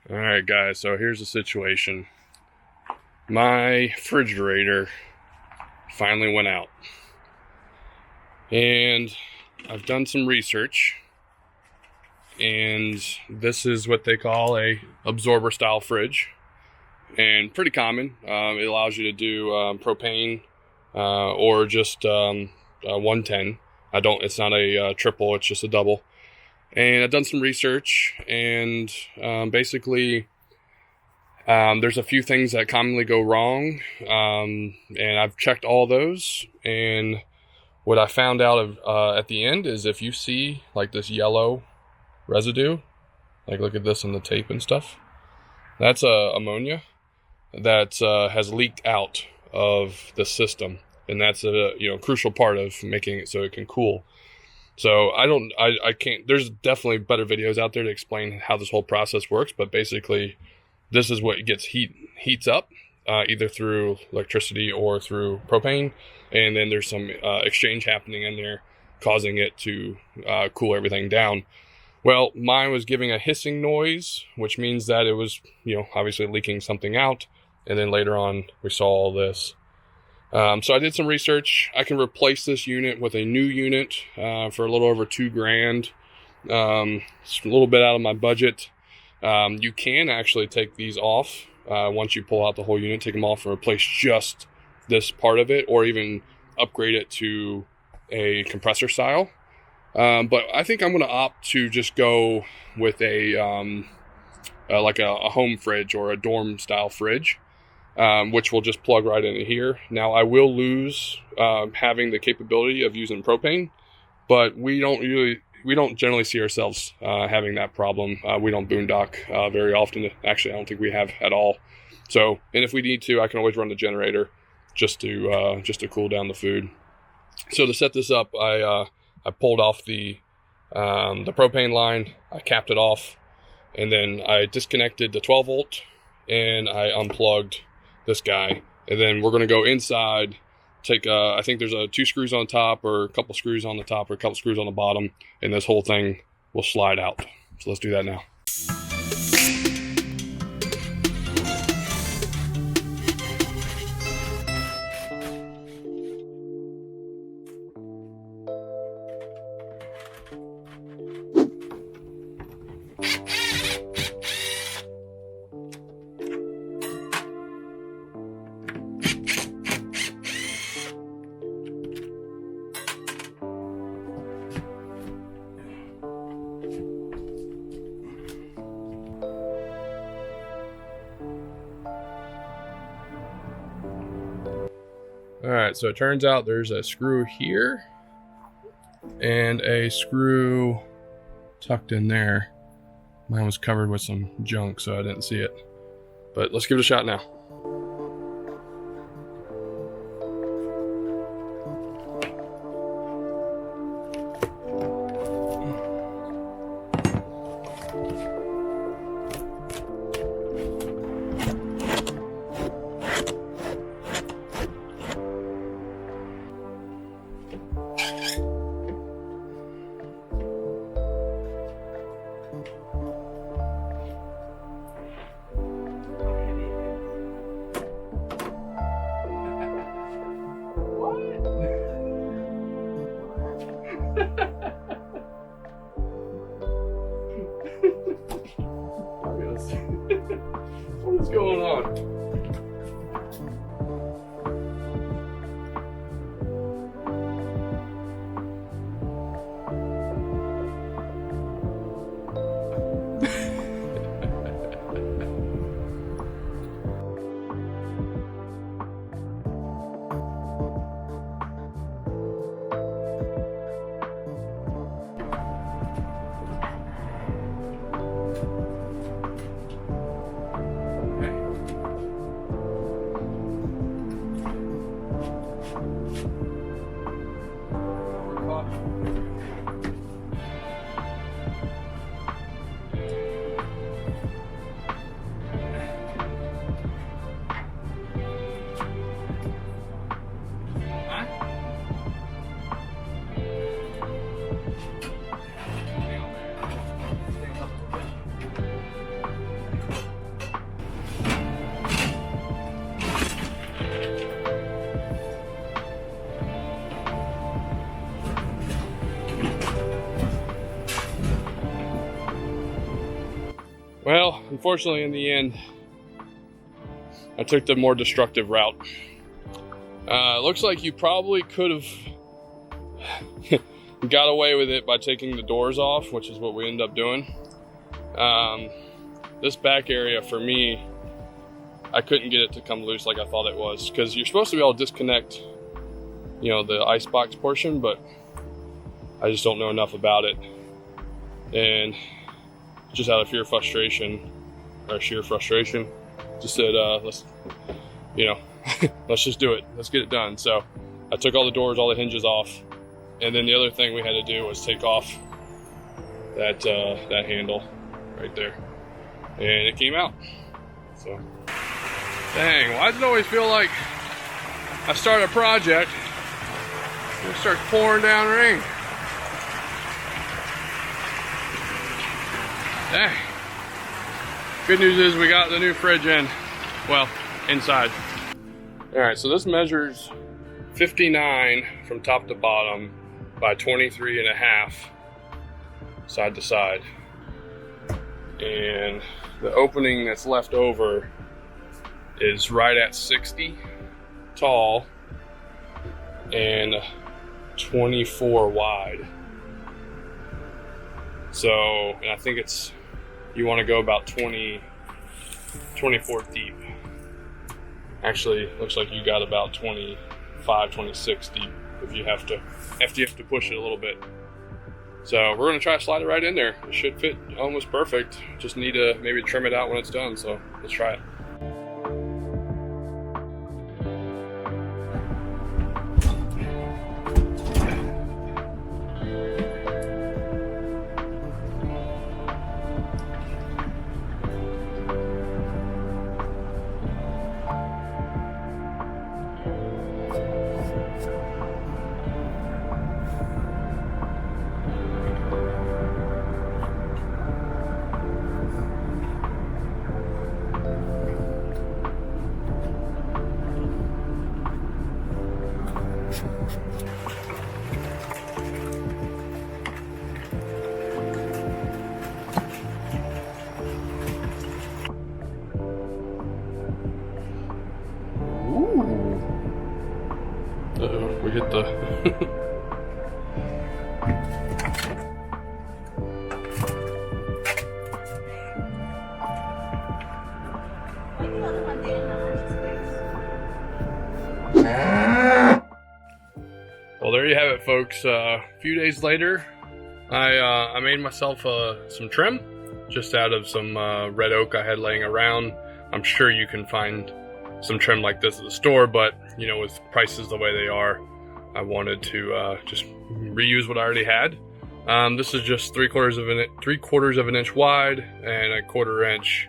All right, guys, so here's the situation. My refrigerator finally went out. And I've done some research. And this is what they call a absorber style fridge. And pretty common. It allows you to do propane or just 110. It's not a triple, it's just a double. And I've done some research, and basically there's a few things that commonly go wrong, and I've checked all those, and what I found out at the end is if you see like this yellow residue, like look at this in the tape and stuff, that's ammonia that has leaked out of the system, and that's a crucial part of making it so it can cool. So I can't, there's definitely better videos out there to explain how this whole process works, but basically this is what gets heats up, either through electricity or through propane, and then there's some exchange happening in there causing it to cool everything down. Well, mine was giving a hissing noise, which means that it was, obviously leaking something out, and then later on we saw all this. So I did some research. I can replace this unit with a new unit for a little over $2,000. It's a little bit out of my budget. You can actually take these off once you pull out the whole unit, take them off and replace just this part of it, or even upgrade it to a compressor style. But I think I'm going to opt to just go with a home fridge or a dorm style fridge. Which will just plug right into here. Now I will lose having the capability of using propane, but we don't generally see ourselves having that problem. We don't boondock very often. Actually, I don't think we have at all. So, and if we need to, I can always run the generator just to cool down the food. So to set this up, I pulled off the propane line. I capped it off, and then I disconnected the 12 volt, and I unplugged this guy, and then we're going to go inside, take I think there's 2 screws on top, or a couple screws on the top, or a couple screws on the bottom, and this whole thing will slide out. So let's do that now. Alright, so it turns out there's a screw here and a screw tucked in there. Mine was covered with some junk, so I didn't see it. But let's give it a shot now. What is going on? Well, unfortunately in the end, I took the more destructive route. Looks like you probably could have got away with it by taking the doors off, which is what we ended up doing. This back area for me, I couldn't get it to come loose like I thought it was, because you're supposed to be able to disconnect, you know, the icebox portion, but I just don't know enough about it. And just out of sheer frustration, just said, let's, you know, let's just do it. Let's get it done. So I took all the doors, all the hinges off. And then the other thing we had to do was take off that handle right there. And it came out. So, dang, why does it always feel like I start a project and it starts pouring down rain? Dang. Good news is we got the new fridge in. Well, inside. Alright, so this measures 59 from top to bottom by 23.5 side to side. And the opening that's left over is right at 60 tall and 24 wide. So, and I think it's, you want to go about 24 deep. Actually, looks like you got about 25, 26 deep if you have to push it a little bit. So we're gonna try to slide it right in there. It should fit almost perfect. Just need to maybe trim it out when it's done. So let's try it. We hit the Well, there you have it, folks. A few days later, I made myself some trim just out of some red oak I had laying around. I'm sure you can find some trim like this at the store, but you know, with prices the way they are, I wanted to just reuse what I already had. This is just 3/4 of an inch wide and a 1/4 inch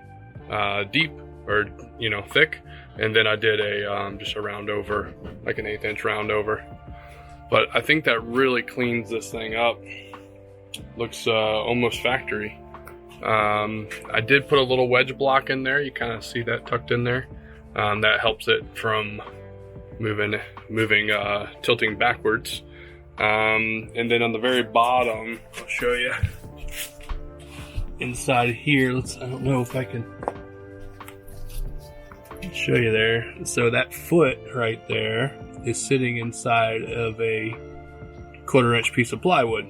deep, or you know, thick. And then I did a just a round over, like an 1/8 inch round over. But I think that really cleans this thing up. Looks almost factory. I did put a little wedge block in there. You kind of see that tucked in there. That helps it from tilting backwards. And then on the very bottom, I'll show you inside here. I don't know if I can show you there. So that foot right there is sitting inside of a 1/4 inch piece of plywood,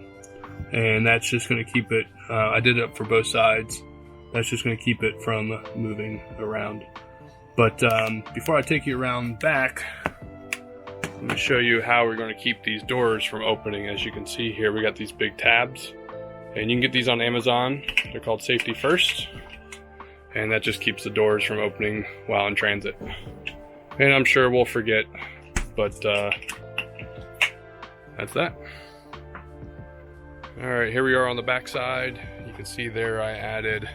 and that's just going to keep it. I did it up for both sides. That's just going to keep it from moving around. But before I take you around back, I'm going to show you how we're going to keep these doors from opening. As you can see here, we got these big tabs, and you can get these on Amazon. They're called Safety First, and that just keeps the doors from opening while in transit. And I'm sure we'll forget, but that's that. All right, here we are on the back side. You can see there I added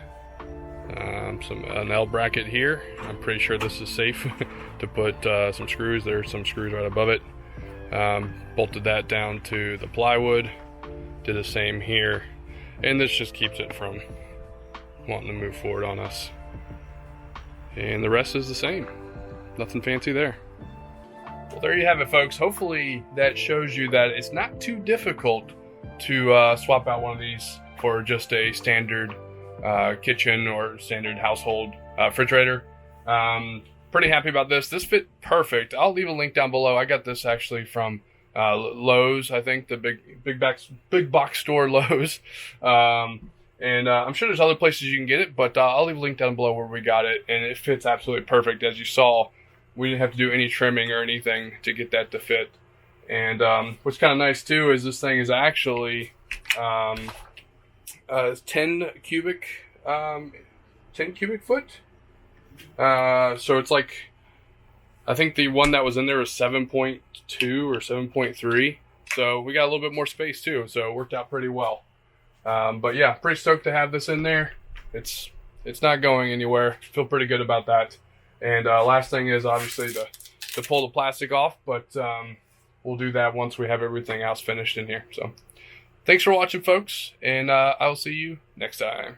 an L bracket here. I'm pretty sure this is safe to put some screws. There's some screws right above it. Bolted that down to the plywood. Did the same here. And this just keeps it from wanting to move forward on us. And the rest is the same. Nothing fancy there. Well, there you have it, folks. Hopefully that shows you that it's not too difficult to swap out one of these for just a standard kitchen or standard household refrigerator. Pretty happy about this. This fit perfect. I'll leave a link down below. I got this actually from Lowe's, I think, the big box store Lowe's. And I'm sure there's other places you can get it, but I'll leave a link down below where we got it, and it fits absolutely perfect. As you saw, we didn't have to do any trimming or anything to get that to fit. And what's kind of nice too is this thing is actually 10 cubic foot. So it's like, I think the one that was in there was 7.2 or 7.3. So we got a little bit more space too. So it worked out pretty well. But yeah, pretty stoked to have this in there. It's not going anywhere. Feel pretty good about that. And last thing is obviously to pull the plastic off, but we'll do that once we have everything else finished in here. So thanks for watching, folks, and I will see you next time.